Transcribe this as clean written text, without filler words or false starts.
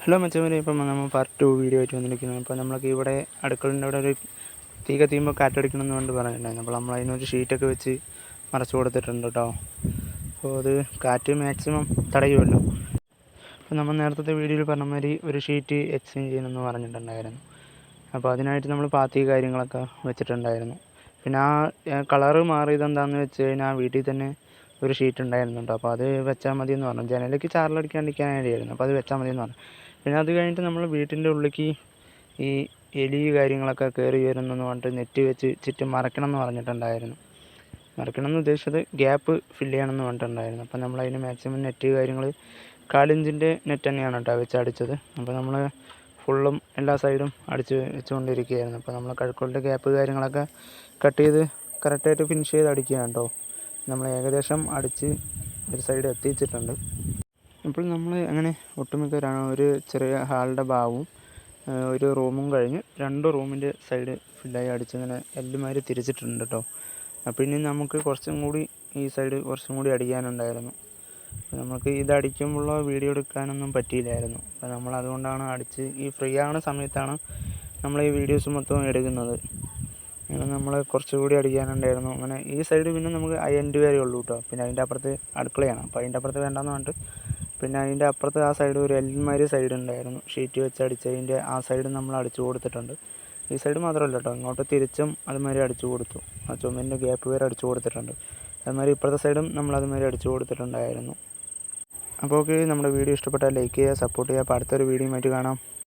Hello മച്ചന്മാരെ, ഇപ്പം നമ്മൾ പാർട്ട് 2 വീഡിയോ ആയിട്ട് വന്നിരിക്കുന്നത്. അപ്പോൾ നമ്മൾക്ക് ഇവിടെ അടുക്കളൻ്റെ അവിടെ ഒരു തീ കത്തിയുമ്പോൾ കാറ്റടിക്കണമെന്ന് കൊണ്ട് പറഞ്ഞിട്ടുണ്ടായിരുന്നു. അപ്പോൾ നമ്മൾ അതിനൊരു ഷീറ്റൊക്കെ വെച്ച് മറച്ചു കൊടുത്തിട്ടുണ്ട് കേട്ടോ. അപ്പോൾ അത് കാറ്റ് മാക്സിമം തടയുമല്ലോ. അപ്പോൾ നമ്മൾ നേരത്തെ വീഡിയോയിൽ പറഞ്ഞ മാതിരി ഒരു ഷീറ്റ് എക്സ്ചേഞ്ച് ചെയ്യണമെന്ന് പറഞ്ഞിട്ടുണ്ടായിരുന്നു. അപ്പോൾ അതിനായിട്ട് നമ്മൾ പാത്തി കാര്യങ്ങളൊക്കെ വെച്ചിട്ടുണ്ടായിരുന്നു. പിന്നെ ആ കളറ് മാറിയത് എന്താണെന്ന് വെച്ച് കഴിഞ്ഞാൽ വീട്ടിൽ തന്നെ ഒരു ഷീറ്റ് ഉണ്ടായിരുന്നു കേട്ടോ. അപ്പോൾ അത് വെച്ചാൽ മതി എന്ന് പറഞ്ഞു. ജനലിലേക്ക് ചാറിലടിക്കാണ്ടിരിക്കാൻ വേണ്ടിയായിരുന്നു. അപ്പോൾ അത് വെച്ചാൽ മതി എന്ന് പറഞ്ഞു. പിന്നെ അത് കഴിഞ്ഞിട്ട് നമ്മൾ വീട്ടിൻ്റെ ഉള്ളിലേക്ക് ഈ എലി കാര്യങ്ങളൊക്കെ കയറി വരുന്നെന്ന് പറഞ്ഞിട്ട് നെറ്റ് വെച്ച് ചുറ്റും മറയ്ക്കണം എന്ന് പറഞ്ഞിട്ടുണ്ടായിരുന്നു. മറയ്ക്കണം എന്ന് ഉദ്ദേശിച്ചത് ഗ്യാപ്പ് ഫില്ല് ചെയ്യണമെന്ന് പറഞ്ഞിട്ടുണ്ടായിരുന്നു. അപ്പോൾ നമ്മളതിന് മാക്സിമം നെറ്റ് കാര്യങ്ങൾ 1/4 ഇഞ്ചിൻ്റെ നെറ്റ് തന്നെയാണ് കേട്ടോ വെച്ചടിച്ചത്. അപ്പോൾ നമ്മൾ ഫുള്ളും എല്ലാ സൈഡും അടിച്ച് വെച്ചുകൊണ്ടിരിക്കുകയായിരുന്നു. അപ്പോൾ നമ്മൾ കഴുക്കോലിൻ്റെ ഗ്യാപ്പ് കാര്യങ്ങളൊക്കെ കട്ട് ചെയ്ത് കറക്റ്റായിട്ട് ഫിനിഷ് ചെയ്ത് അടിക്കുകയാണ് കേട്ടോ. നമ്മൾ ഏകദേശം അടിച്ച് ഒരു സൈഡ് എത്തിച്ചിട്ടുണ്ട്. അപ്പോൾ നമ്മൾ അങ്ങനെ ഒട്ടുമിക്ക ഒരു ചെറിയ ഹാളിൻ്റെ ഭാഗവും ഒരു റൂമും കഴിഞ്ഞ് 2 റൂമിൻ്റെ സൈഡ് ഫുള്ളായി അടിച്ചിങ്ങനെ എല്ലുമാതിരി തിരിച്ചിട്ടുണ്ട് കേട്ടോ. അപ്പോൾ ഇനി നമുക്ക് കുറച്ചും കൂടി ഈ സൈഡ് കുറച്ചും കൂടി അടിക്കാനുണ്ടായിരുന്നു. അപ്പോൾ നമുക്ക് ഇതടിക്കുമ്പോഴുള്ള വീഡിയോ എടുക്കാനൊന്നും പറ്റിയില്ലായിരുന്നു. അപ്പോൾ നമ്മൾ അതുകൊണ്ടാണ് അടിച്ച് ഈ ഫ്രീ ആവുന്ന സമയത്താണ് നമ്മൾ ഈ വീഡിയോസ് മൊത്തം എടുക്കുന്നത്. അങ്ങനെ നമ്മൾ കുറച്ചുകൂടി അടിക്കാനുണ്ടായിരുന്നു. അങ്ങനെ ഈ സൈഡ് പിന്നെ നമുക്ക് എൻഡ് വരെ ഉള്ളൂ കേട്ടോ. പിന്നെ അതിൻ്റെ അപ്പുറത്ത് അടുക്കളയാണ്. അപ്പോൾ അതിൻ്റെ അപ്പുറത്ത് വേണ്ടെന്ന് പറഞ്ഞിട്ട് പിന്നെ അതിൻ്റെ അപ്പുറത്ത് ആ സൈഡ് ഒരു എൽമാരി സൈഡ് ഉണ്ടായിരുന്നു. ഷീറ്റ് വെച്ച് അടിച്ചതിൻ്റെ ആ സൈഡ് നമ്മൾ അടിച്ചു കൊടുത്തിട്ടുണ്ട്. ഈ സൈഡ് മാത്രമല്ല കേട്ടോ, ഇങ്ങോട്ട് തിരിച്ചും അതുമാതിരി അടിച്ചു കൊടുത്തു. ആ ചുമരിൻ്റെ ഗ്യാപ്പ് വരെ അടിച്ചു കൊടുത്തിട്ടുണ്ട്. അതുമാതിരി ഇപ്പുറത്തെ സൈഡും നമ്മൾ അതുമാതിരി അടിച്ചു കൊടുത്തിട്ടുണ്ടായിരുന്നു. അപ്പോൾ ഓക്കെ, നമ്മുടെ വീഡിയോ ഇഷ്ടപ്പെട്ടാൽ ലൈക്ക് ചെയ്യുക, സപ്പോർട്ട് ചെയ്യുക. അപ്പോൾ അടുത്തൊരു വീഡിയോ ആയിട്ട് കാണാം.